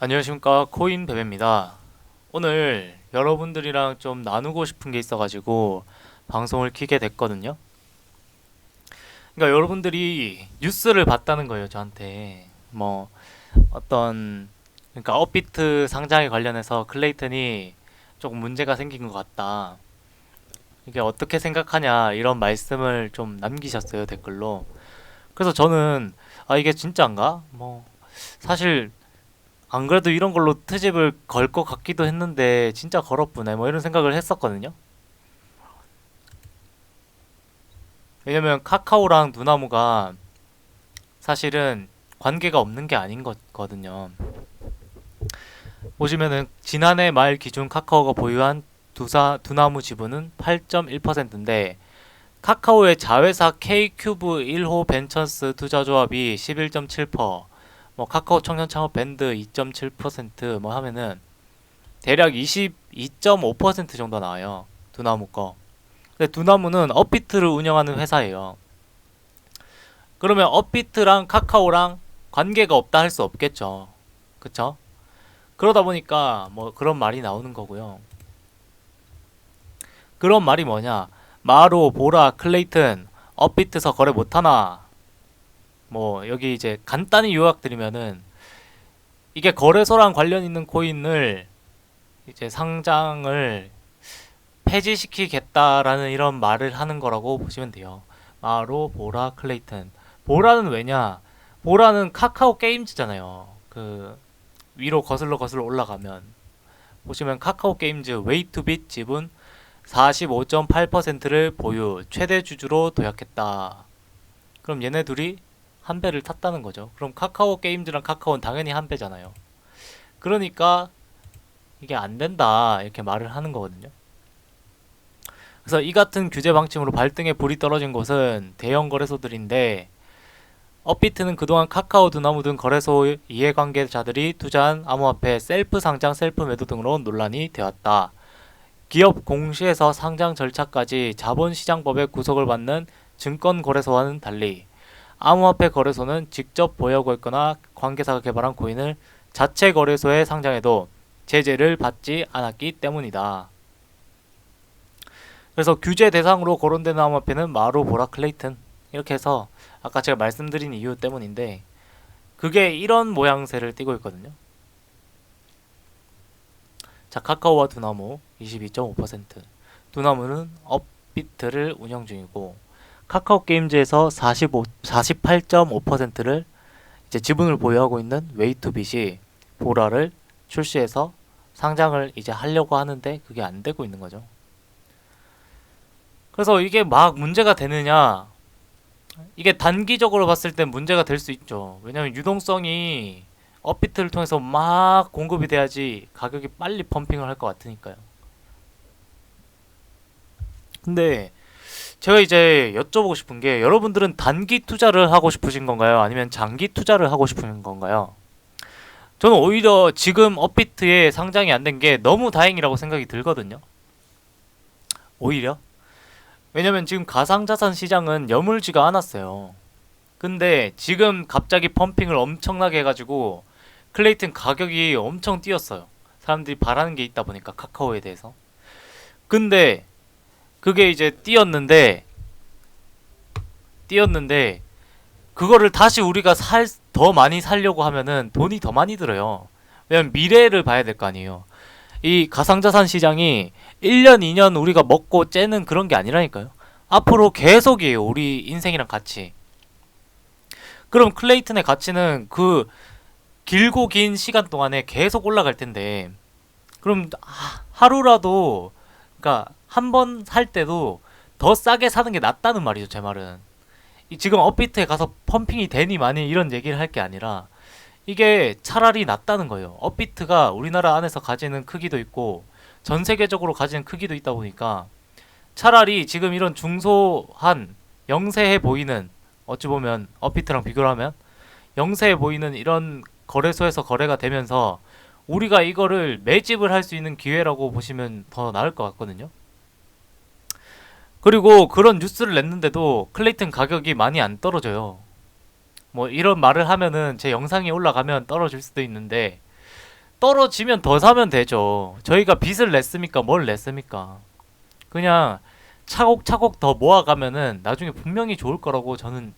안녕하십니까, 코인베베입니다. 오늘 여러분들이랑 좀 나누고 싶은 게 있어가지고 방송을 켜게 됐거든요. 그러니까 여러분들이 뉴스를 봤다는 거예요, 저한테. 뭐 어떤, 그러니까 업비트 상장에 관련해서 클레이튼이 조금 문제가 생긴 것 같다. 이게 어떻게 생각하냐 이런 말씀을 좀 남기셨어요, 댓글로. 그래서 저는 이게 진짜인가? 뭐 사실 안 그래도 이런 걸로 트집을 걸 것 같기도 했는데 진짜 걸었구나 뭐 이런 생각을 했었거든요. 왜냐면 카카오랑 누나무가 사실은 관계가 없는 게 아닌 거거든요. 보시면은 지난해 말 기준 카카오가 보유한 두나무 지분은 8.1%인데 카카오의 자회사 K큐브 1호 벤처스 투자조합이 11.7%, 뭐 카카오 청년 창업 밴드 2.7%뭐 하면은 대략 22.5% 정도 나와요. 두나무 거. 근데 두나무는 업비트를 운영하는 회사예요. 그러면 업비트랑 카카오랑 관계가 없다 할 수 없겠죠. 그쵸? 그러다 보니까 뭐 그런 말이 나오는 거고요. 그런 말이 뭐냐? 마로, 보라, 클레이튼, 업비트서 거래 못하나? 뭐 여기 이제 간단히 요약드리면은 이게 거래소랑 관련 있는 코인을 이제 상장을 폐지시키겠다라는 이런 말을 하는 거라고 보시면 돼요. 마로, 보라, 클레이튼. 보라는 왜냐? 보라는 카카오 게임즈잖아요. 그 위로 거슬러 올라가면 보시면 카카오 게임즈 웨이투빗 지분 45.8%를 보유, 최대 주주로 도약했다. 그럼 얘네 둘이 한 배를 탔다는 거죠. 그럼 카카오 게임즈랑 카카오는 당연히 한 배잖아요. 그러니까 이게 안 된다 이렇게 말을 하는 거거든요. 그래서 이 같은 규제 방침으로 발등에 불이 떨어진 곳은 대형 거래소들인데 업비트는 그동안 카카오, 두나무 등 거래소 이해관계자들이 투자한 암호화폐 셀프 상장, 셀프 매도 등으로 논란이 되었다. 기업 공시에서 상장 절차까지 자본시장법의 구속을 받는 증권거래소와는 달리 암호화폐 거래소는 직접 보유하고 있거나 관계사가 개발한 코인을 자체 거래소에 상장해도 제재를 받지 않았기 때문이다. 그래서 규제 대상으로 거론되는 암호화폐는 마루, 보라, 클레이튼 이렇게 해서 아까 제가 말씀드린 이유 때문인데 그게 이런 모양새를 띠고 있거든요. 자, 카카오와 두나무 22.5%, 두나무는 업비트를 운영 중이고 카카오 게임즈에서 48.5%를 이제 지분을 보유하고 있는 웨이투빗이 보라를 출시해서 상장을 이제 하려고 하는데 그게 안 되고 있는 거죠. 그래서 이게 막 문제가 되느냐? 이게 단기적으로 봤을 땐 문제가 될 수 있죠. 왜냐면 유동성이 업비트를 통해서 막 공급이 돼야지 가격이 빨리 펌핑을 할 것 같으니까요. 근데 제가 이제 여쭤보고 싶은 게 여러분들은 단기 투자를 하고 싶으신 건가요? 아니면 장기 투자를 하고 싶은 건가요? 저는 오히려 지금 업비트에 상장이 안 된 게 너무 다행이라고 생각이 들거든요. 오히려. 왜냐면 지금 가상자산 시장은 여물지가 않았어요. 근데 지금 갑자기 펌핑을 엄청나게 해가지고 클레이튼 가격이 엄청 뛰었어요. 사람들이 바라는 게 있다 보니까 카카오에 대해서. 근데 그게 이제 뛰었는데 그거를 다시 우리가 더 많이 살려고 하면은 돈이 더 많이 들어요. 왜냐면 미래를 봐야 될 거 아니에요. 이 가상자산 시장이 1년, 2년 우리가 먹고 째는 그런 게 아니라니까요. 앞으로 계속이에요. 우리 인생이랑 같이. 그럼 클레이튼의 가치는 그 길고 긴 시간 동안에 계속 올라갈 텐데 그럼 하루라도 그러니까 한 번 살 때도 더 싸게 사는 게 낫다는 말이죠. 제 말은. 지금 업비트에 가서 펌핑이 되니 마니 이런 얘기를 할 게 아니라 이게 차라리 낫다는 거예요. 업비트가 우리나라 안에서 가지는 크기도 있고 전 세계적으로 가지는 크기도 있다 보니까 차라리 지금 이런 중소한 영세해 보이는 어찌 보면 업비트랑 비교를 하면 영세해 보이는 이런 거래소에서 거래가 되면서 우리가 이거를 매집을 할 수 있는 기회라고 보시면 더 나을 것 같거든요. 그리고 그런 뉴스를 냈는데도 클레이튼 가격이 많이 안 떨어져요. 뭐 이런 말을 하면은 제 영상이 올라가면 떨어질 수도 있는데 떨어지면 더 사면 되죠. 저희가 빚을 냈습니까? 뭘 냈습니까? 그냥 차곡차곡 더 모아가면은 나중에 분명히 좋을 거라고 저는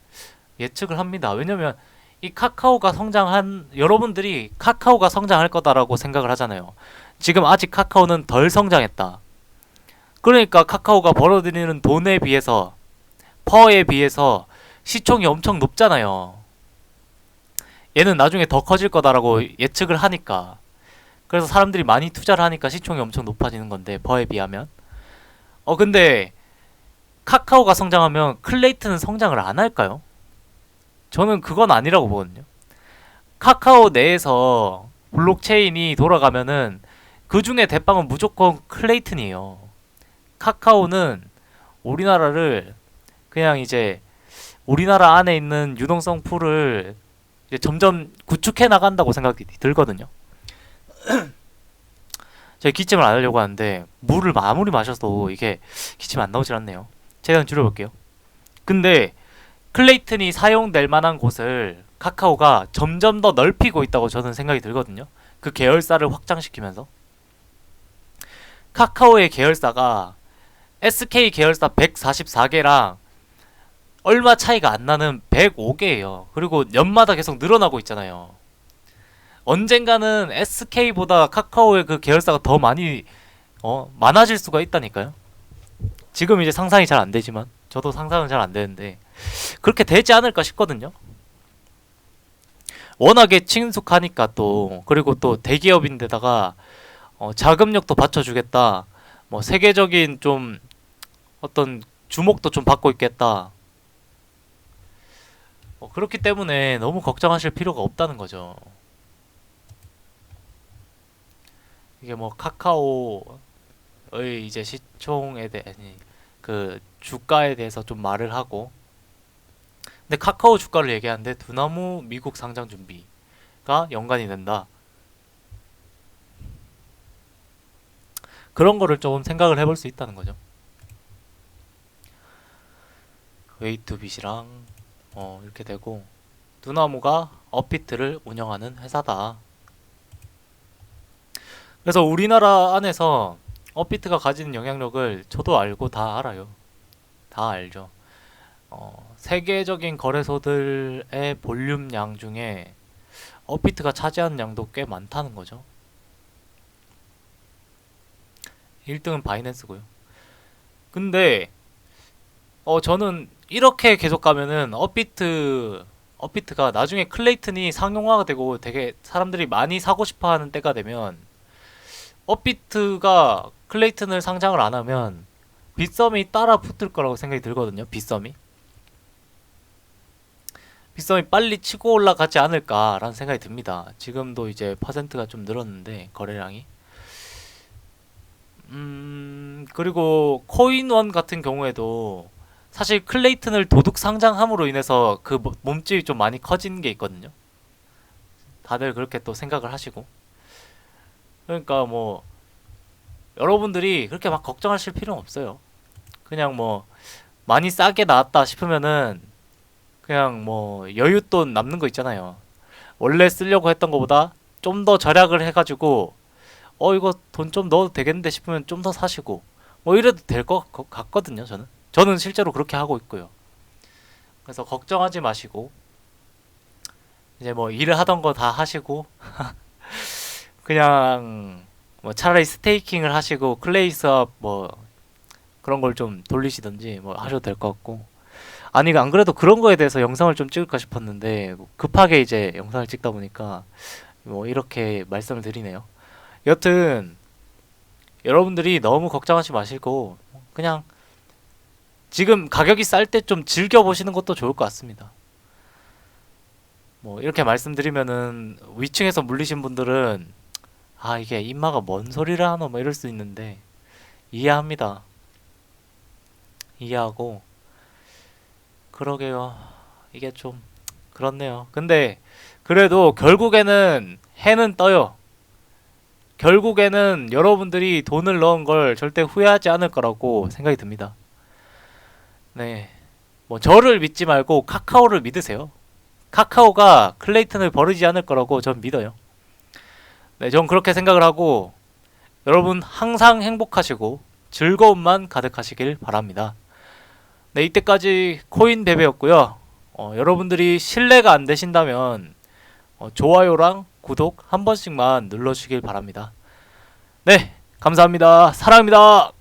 예측을 합니다. 왜냐면 이 카카오가 성장한 여러분들이 카카오가 성장할 거다라고 생각을 하잖아요. 지금 아직 카카오는 덜 성장했다. 그러니까 카카오가 벌어들이는 돈에 비해서 퍼에 비해서 시총이 엄청 높잖아요. 얘는 나중에 더 커질 거다라고 예측을 하니까. 그래서 사람들이 많이 투자를 하니까 시총이 엄청 높아지는 건데 퍼에 비하면. 근데 카카오가 성장하면 클레이트는 성장을 안 할까요? 저는 그건 아니라고 보거든요. 카카오 내에서 블록체인이 돌아가면은 그 중에 대빵은 무조건 클레이튼이에요. 카카오는 우리나라를 그냥 이제 우리나라 안에 있는 유동성 풀을 이제 점점 구축해 나간다고 생각이 들거든요. 제가 기침을 안 하려고 하는데 물을 아무리 마셔도 이게 기침 안 나오질 않네요. 최대한 줄여볼게요. 근데 클레이튼이 사용될 만한 곳을 카카오가 점점 더 넓히고 있다고 저는 생각이 들거든요. 그 계열사를 확장시키면서 카카오의 계열사가 SK 계열사 144개랑 얼마 차이가 안 나는 105개예요. 그리고 년마다 계속 늘어나고 있잖아요. 언젠가는 SK보다 카카오의 그 계열사가 더 많이 많아질 수가 있다니까요. 지금 이제 상상이 잘 안 되지만 저도 상상은 잘 안 되는데 그렇게 되지 않을까 싶거든요. 워낙에 친숙하니까 또 그리고 또 대기업인데다가 자금력도 받쳐주겠다. 뭐 세계적인 좀 어떤 주목도 좀 받고 있겠다. 그렇기 때문에 너무 걱정하실 필요가 없다는 거죠. 이게 뭐 카카오의 이제 시총에 대해 그 주가에 대해서 좀 말을 하고 근데 카카오 주가를 얘기하는데 두나무 미국 상장 준비가 연관이 된다. 그런 거를 좀 생각을 해볼 수 있다는 거죠. 웨이투빗이랑 이렇게 되고 두나무가 업비트를 운영하는 회사다. 그래서 우리나라 안에서 업비트가 가지는 영향력을 저도 알고 다 알아요. 다 알죠. 세계적인 거래소들의 볼륨량 중에 업비트가 차지하는 양도 꽤 많다는 거죠. 1등은 바이낸스고요. 근데 저는 이렇게 계속 가면은 업비트가 나중에 클레이튼이 상용화가 되고 되게 사람들이 많이 사고 싶어 하는 때가 되면 업비트가 클레이튼을 상장을 안 하면 빗썸이 따라 붙을 거라고 생각이 들거든요. 빗썸이 빨리 치고 올라가지 않을까라는 생각이 듭니다. 지금도 이제 퍼센트가 좀 늘었는데 거래량이 그리고 코인원 같은 경우에도 사실 클레이튼을 도둑 상장함으로 인해서 그 몸집이 좀 많이 커진 게 있거든요. 다들 그렇게 또 생각을 하시고 그러니까 뭐 여러분들이 그렇게 막 걱정하실 필요는 없어요. 그냥 뭐 많이 싸게 나왔다 싶으면은 그냥 뭐 여윳돈 남는 거 있잖아요. 원래 쓰려고 했던 것보다 좀 더 절약을 해가지고 이거 돈 좀 넣어도 되겠는데 싶으면 좀 더 사시고 뭐 이래도 될 것 같거든요. 저는 실제로 그렇게 하고 있고요. 그래서 걱정하지 마시고 이제 뭐 일을 하던 거 다 하시고 그냥 뭐 차라리 스테이킹을 하시고 클레이 수업 뭐 그런 걸 좀 돌리시든지 뭐 하셔도 될 것 같고 아니 안 그래도 그런 거에 대해서 영상을 좀 찍을까 싶었는데 급하게 이제 영상을 찍다 보니까 뭐 이렇게 말씀을 드리네요. 여튼 여러분들이 너무 걱정하지 마시고 그냥 지금 가격이 쌀 때 좀 즐겨보시는 것도 좋을 것 같습니다. 뭐 이렇게 말씀드리면은 위층에서 물리신 분들은 이게 인마가 뭔 소리를 하노 뭐 이럴 수 있는데 이해합니다. 이해하고 그러게요. 이게 좀 그렇네요. 근데 그래도 결국에는 해는 떠요. 결국에는 여러분들이 돈을 넣은 걸 절대 후회하지 않을 거라고 생각이 듭니다. 네. 뭐 저를 믿지 말고 카카오를 믿으세요. 카카오가 클레이튼을 버리지 않을 거라고 전 믿어요. 네, 전 그렇게 생각을 하고 여러분 항상 행복하시고 즐거움만 가득하시길 바랍니다. 네, 이때까지 코인 베베였고요. 여러분들이 신뢰가 안 되신다면 좋아요랑 구독 한 번씩만 눌러주시길 바랍니다. 네, 감사합니다. 사랑합니다.